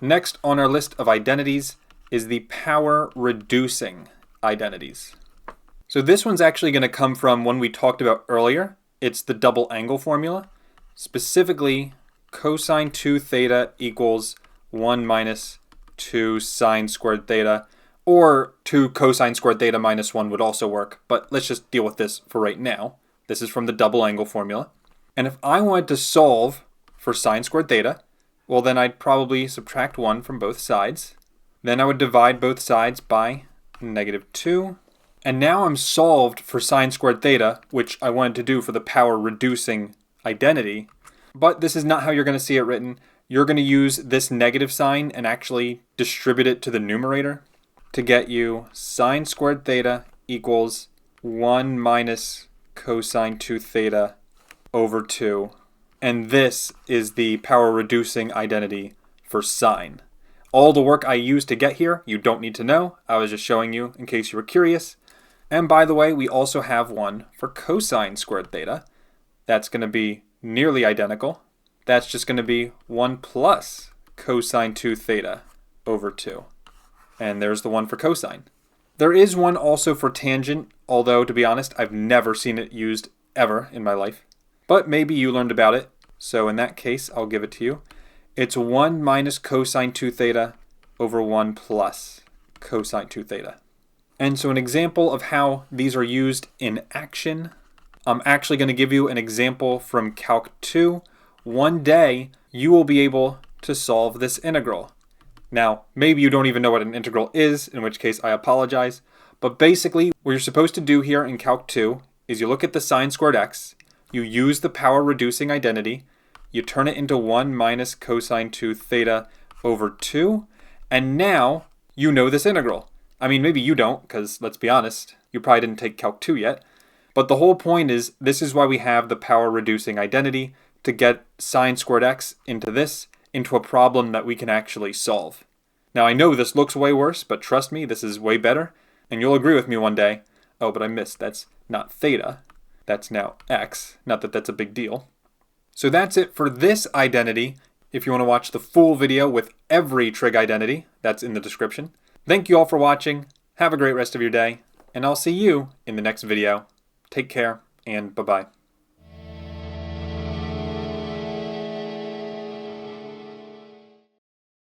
Next on our list of identities is the power reducing identities. So this one's actually going to come from one we talked about earlier. It's the double angle formula. Specifically, cosine 2 theta equals 1 minus 2 sine squared theta, or 2 cosine squared theta minus 1 would also work, but let's just deal with this for right now. This is from the double angle formula. And if I wanted to solve for sine squared theta, well then I'd probably subtract 1 from both sides. Then I would divide both sides by -2. And now I'm solved for sine squared theta, which I wanted to do for the power reducing identity. But this is not how you're going to see it written. You're going to use this negative sign and actually distribute it to the numerator to get you sine squared theta equals 1 minus cosine 2 theta over 2. And this is the power reducing identity for sine. All the work I used to get here, you don't need to know. I was just showing you in case you were curious. And by the way, we also have one for cosine squared theta. That's going to be nearly identical. That's just going to be 1 plus cosine 2 theta over 2. And there's the one for cosine. There is one also for tangent, although to be honest, I've never seen it used ever in my life. But maybe you learned about it, so in that case, I'll give it to you. It's 1 minus cosine 2 theta over 1 plus cosine 2 theta. And so an example of how these are used in action, I'm actually going to give you an example from Calc 2. One day, you will be able to solve this integral. Now, maybe you don't even know what an integral is, in which case I apologize. But basically, what you're supposed to do here in Calc 2 is you look at the sine squared x, you use the power reducing identity, you turn it into 1 minus cosine 2 theta over 2, and now you know this integral. I mean, maybe you don't, because let's be honest, you probably didn't take Calc 2 yet. But the whole point is, this is why we have the power reducing identity, to get sine squared x into a problem that we can actually solve. Now I know this looks way worse, but trust me, this is way better, and you'll agree with me one day. Oh, but I missed, that's not theta, that's now x. Not that that's a big deal. So that's it for this identity. If you want to watch the full video with every trig identity, that's in the description. Thank you all for watching, have a great rest of your day, and I'll see you in the next video. Take care, and bye-bye.